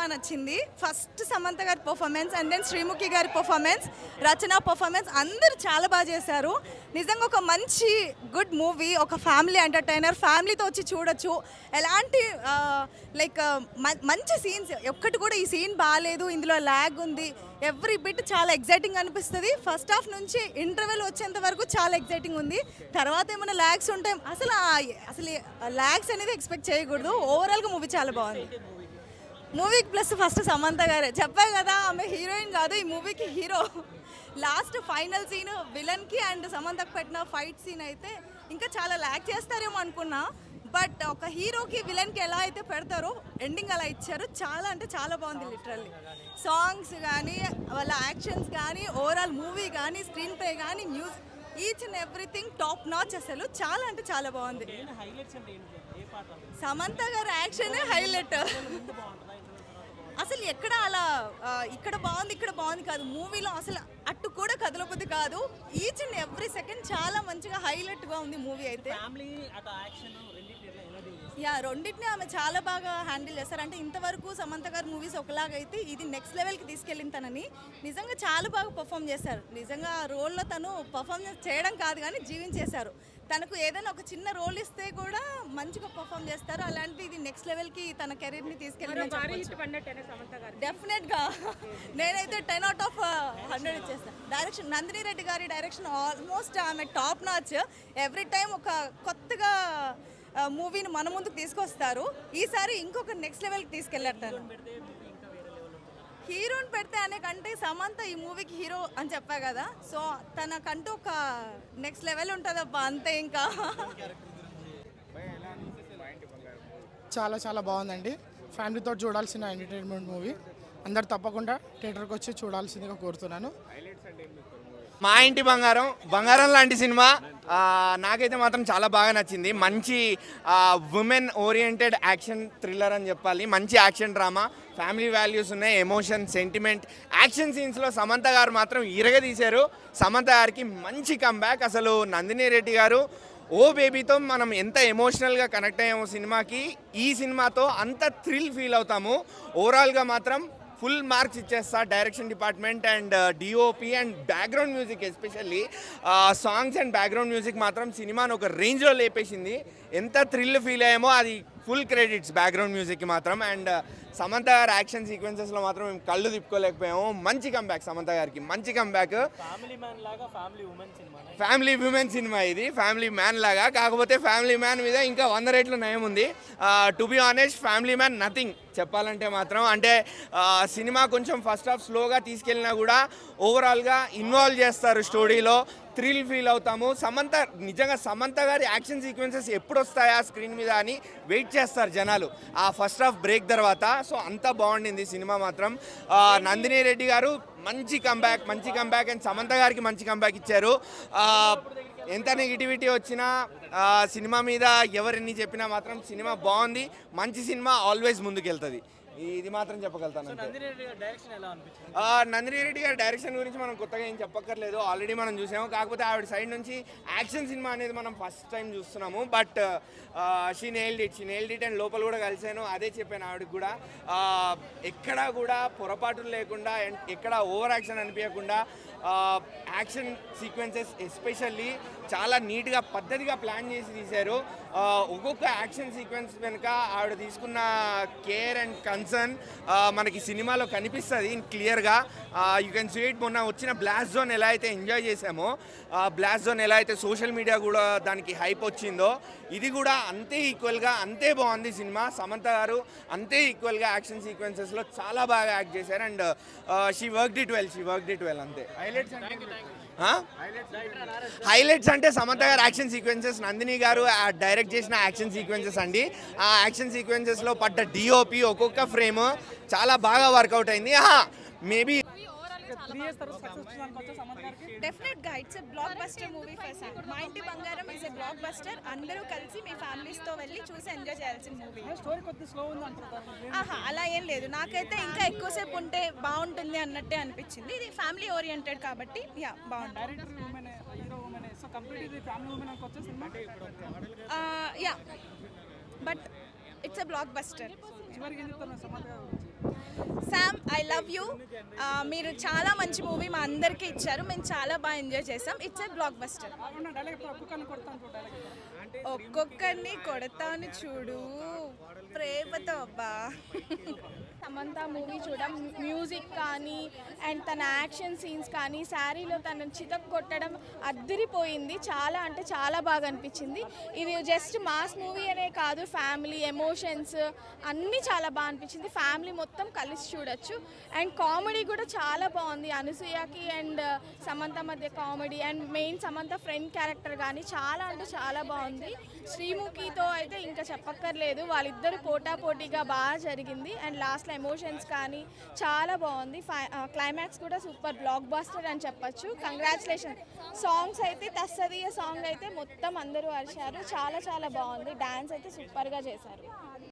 బాగా నచ్చింది. ఫస్ట్ సమంత గారి పర్ఫార్మెన్స్ అండ్ దెన్ శ్రీముఖి గారి పర్ఫార్మెన్స్, రచన పర్ఫార్మెన్స్ అందరూ చాలా బాగా చేశారు. నిజంగా ఒక మంచి గుడ్ మూవీ, ఒక ఫ్యామిలీ ఎంటర్టైనర్, ఫ్యామిలీతో వచ్చి చూడొచ్చు. ఎలాంటి లైక్ మంచి సీన్స్, ఒక్కటి కూడా ఈ సీన్ బాగాలేదు, ఇందులో ల్యాగ్ ఉంది, ఎవ్రీ బిట్ చాలా ఎగ్జైటింగ్ అనిపిస్తుంది. ఫస్ట్ హాఫ్ నుంచి ఇంటర్వెల్ వచ్చేంత వరకు చాలా ఎగ్జైటింగ్ ఉంది. తర్వాత ఏమైనా ల్యాగ్స్ ఉంటాయి, అసలు ల్యాగ్స్ అనేది ఎక్స్పెక్ట్ చేయకూడదు. ఓవరాల్గా మూవీ చాలా బాగుంది. మూవీకి ప్లస్ ఫస్ట్ సమంత గారే, చెప్పాయి కదా ఆమె హీరోయిన్ కాదు, ఈ మూవీకి హీరో. లాస్ట్ ఫైనల్ సీన్ విలన్కి అండ్ సమంతకు పెట్టిన ఫైట్ సీన్ అయితే ఇంకా చాలా ల్యాగ్ చేస్తారేమో అనుకున్నా. బట్ ఒక హీరోకి విలన్కి ఎలా అయితే పెడతారో ఎండింగ్ అలా ఇచ్చారు. చాలా అంటే చాలా బాగుంది. లిటరల్లీ సాంగ్స్ కానీ, వాళ్ళ యాక్షన్స్ కానీ, ఓవరాల్ మూవీ కానీ, స్క్రీన్ ప్లే కానీ, music, each and everything top notch. అసలు చాలా అంటే చాలా బాగుంది. సమంత గారి యాక్షనే హైలైట్. అసలు ఎక్కడ అలా ఇక్కడ బాగుంది ఇక్కడ బాగుంది కాదు, మూవీలో అసలు అట్టు కూడా కదలబుద్ధి కాదు. ఈచ్ అండ్ ఎవ్రీ సెకండ్ చాలా మంచిగా హైలైట్గా ఉంది మూవీ అయితే. రెండింటిని ఆమె చాలా బాగా హ్యాండిల్ చేస్తారు. అంటే ఇంతవరకు సమంత గారి మూవీస్ ఒకలాగైతే ఇది నెక్స్ట్ లెవెల్కి తీసుకెళ్ళింది తనని. నిజంగా చాలా బాగా పర్ఫామ్ చేశారు. నిజంగా ఆ రోల్లో తను పర్ఫామ్ చేయడం కాదు కానీ జీవించేశారు. తనకు ఏదైనా ఒక చిన్న రోల్ ఇస్తే కూడా మంచిగా పర్ఫామ్ చేస్తారు. అలాంటి ఇది నెక్స్ట్ లెవెల్కి తన కెరీర్ని తీసుకెళ్ళిందని డెఫినెట్గా నేనైతే 10/100 ఇచ్చేస్తాను. డైరెక్షన్ నందిని రెడ్డి గారి డైరెక్షన్ ఆల్మోస్ట్ ఆమె టాప్ నాచ్. ఎవ్రీ టైం ఒక కొత్తగా మూవీని మన ముందుకు తీసుకొస్తారు. ఈసారి ఇంకొక నెక్స్ట్ లెవెల్కి తీసుకెళ్ళారు. తను హీరోని పెడితే అనే కంటే సమంత ఈ మూవీకి హీరో అని చెప్పా కదా, సో తనకంటూ ఒక నెక్స్ట్ లెవెల్ ఉంటుంది అబ్బా, అంతే. ఇంకా చాలా చాలా బాగుందండి. ఫ్యామిలీతో చూడాల్సిన ఎంటర్టైన్మెంట్ మూవీ. అందరు తప్పకుండా థియేటర్కి వచ్చి చూడాల్సిందిగా కోరుతున్నాను. మా ఇంటి బంగారం, బంగారం లాంటి సినిమా నాకైతే మాత్రం చాలా బాగా నచ్చింది. మంచి ఉమెన్ ఓరియంటెడ్ యాక్షన్ థ్రిల్లర్ అని చెప్పాలి. మంచి యాక్షన్ డ్రామా, ఫ్యామిలీ వాల్యూస్ ఉన్నాయి, ఎమోషన్, సెంటిమెంట్, యాక్షన్ సీన్స్లో సమంత గారు మాత్రం ఇరగదీశారు. సమంత గారికి మంచి కంబ్యాక్. అసలు నందిని రెడ్డి గారు ఓ బేబీతో మనం ఎంత ఎమోషనల్గా కనెక్ట్ అయ్యామో సినిమాకి, ఈ సినిమాతో అంత థ్రిల్ ఫీల్ అవుతాము. ఓవరాల్గా మాత్రం ఫుల్ మార్క్స్ ఇచ్చేస్తా. Direction department and DOP and background music, especially songs and background music మాత్రం సినిమాను ఒక రేంజ్లో లేపేసింది. ఎంత థ్రిల్ ఫీల్ అయ్యామో అది ఫుల్ క్రెడిట్స్ బ్యాక్గ్రౌండ్ మ్యూజిక్కి మాత్రం. అండ్ సమంత గారి యాక్షన్ సీక్వెన్సెస్లో మాత్రం మేము కళ్ళు తిప్పుకోలేకపోయాము. మంచి కంబ్యాక్ సమంత గారికి, మంచి కంబ్యాక్. ఫ్యామిలీ ఉమెన్ సినిమా ఇది, ఫ్యామిలీ మ్యాన్ లాగా. కాకపోతే ఫ్యామిలీ మ్యాన్ మీద ఇంకా 100 రెట్లు నయం ఉంది. To be honest family man nothing చెప్పాలంటే మాత్రం. అంటే సినిమా కొంచెం ఫస్ట్ హాఫ్ స్లోగా తీసుకెళ్ళినా కూడా ఓవరాల్గా ఇన్వాల్వ్ చేస్తారు స్టోరీలో, థ్రిల్ ఫీల్ అవుతాము. నిజంగా సమంత గారి యాక్షన్ సీక్వెన్సెస్ ఎప్పుడు వస్తాయా స్క్రీన్ మీద అని వెయిట్ చేస్తారు జనాలు ఆ ఫస్ట్ హాఫ్ బ్రేక్ తర్వాత. సో అంత బాగుండింది సినిమా మాత్రం. నందిని రెడ్డి గారు మంచి కంబ్యాక్ అండ్ సమంత గారికి మంచి కంబ్యాక్ ఇచ్చారు. ఎంత నెగిటివిటీ వచ్చినా సినిమా మీద ఎవరిని చెప్పినా మాత్రం సినిమా బాగుంది. మంచి సినిమా ఆల్వేస్ ముందుకెళ్తుంది, ఇది మాత్రం చెప్పగలుగుతాను. నందిని రెడ్డి గారి డైరెక్షన్ గురించి మనం కొత్తగా ఏం చెప్పక్కర్లేదు, ఆల్రెడీ మనం చూసాము. కాకపోతే ఆవిడ సైడ్ నుంచి యాక్షన్ సినిమా అనేది మనం ఫస్ట్ టైం చూస్తున్నాము. But she nailed it and లోపల కూడా కలిసాను, అదే చెప్పాను ఆవిడకి కూడా. ఎక్కడా కూడా పొరపాటులు లేకుండా, ఎక్కడ ఓవర్ యాక్షన్ అనిపించకుండా, యాక్షన్ సీక్వెన్సెస్ ఎస్పెషల్లీ చాలా నీట్గా పద్ధతిగా ప్లాన్ చేసి తీశారు. ఒక్కొక్క యాక్షన్ సీక్వెన్స్ వెనుక ఆవిడ తీసుకున్న కేర్ అండ్ కన్సర్న్ మనకి సినిమాలో కనిపిస్తుంది క్లియర్గా. You can see it. మొన్న వచ్చిన బ్లాస్ట్ జోన్ ఎలా అయితే ఎంజాయ్ చేసామో, బ్లాస్ట్ జోన్ ఎలా అయితే సోషల్ మీడియా కూడా దానికి హైప్ వచ్చిందో, ఇది కూడా అంతే ఈక్వల్గా అంతే బాగుంది సినిమా. సమంత గారు అంతే ఈక్వల్గా యాక్షన్ సీక్వెన్సెస్లో చాలా బాగా యాక్ట్ చేశారు. And she worked it well అంతే. హైలైట్స్ అంటే సమంత గారు యాక్షన్ సీక్వెన్సెస్, నందిని గారు డైరెక్ట్ చేసిన యాక్షన్ సీక్వెన్సెస్ అండి. ఆ యాక్షన్ సీక్వెన్సెస్లో పడ్డ డిఓపి ఒక్కొక్క ఫ్రేమ్ చాలా బాగా వర్కౌట్ అయింది. మేబీ డెఫినెట్గా it's a block buster movie for మా ఇంటి బంగారం ఇస్ ఎ బ్లాక్ బస్టర్. అందరూ కలిసి మీ ఫ్యామిలీస్తో వెళ్ళి చూసి ఎంజాయ్ చేయాల్సిన మూవీ. అలా ఏం లేదు, నాకైతే ఇంకా ఎక్కువసేపు ఉంటే బాగుంటుంది అన్నట్టే అనిపించింది. ఇది ఫ్యామిలీ ఓరియంటెడ్ కాబట్టి బాగుంటుంది. But it's a block buster. Love you. మీరు చాలా మంచి మూవీ మా అందరికీ ఇచ్చారు, మేము చాలా బాగా ఎంజాయ్ చేసాం. It's a block buster. ఒక్కొక్కరిని కొడతాను చూడు ప్రేమతో అబ్బా. సమంత మూవీ చూడడం, మ్యూజిక్ కానీ అండ్ తన యాక్షన్ సీన్స్ కానీ, శారీలో తన చితక్ కొట్టడం అద్దిరిపోయింది. చాలా అంటే చాలా బాగా అనిపించింది. ఇది జస్ట్ మాస్ మూవీ అనే కాదు, ఫ్యామిలీ ఎమోషన్స్ అన్నీ చాలా బాగా అనిపించింది. ఫ్యామిలీ మొత్తం కలిసి చూడొచ్చు. అండ్ కామెడీ కూడా చాలా బాగుంది. అనసూయకి అండ్ సమంత మధ్య comedy and main Samantha friend character కానీ చాలా అంటే చాలా బాగుంది. శ్రీముఖితో అయితే ఇంకా చెప్పక్కర్లేదు, వాళ్ళిద్దరు పోటాపోటీగా బాగా జరిగింది. అండ్ లాస్ట్లో ఎమోషన్స్ కానీ చాలా బాగుంది. క్లైమాక్స్ కూడా సూపర్ బ్లాక్ బస్టర్ అని చెప్పొచ్చు. కంగ్రాచులేషన్. సాంగ్స్ అయితే తస్సదియ సాంగ్ అయితే మొత్తం అందరూ అరిచారు, చాలా చాలా బాగుంది. డాన్స్ అయితే సూపర్గా చేశారు.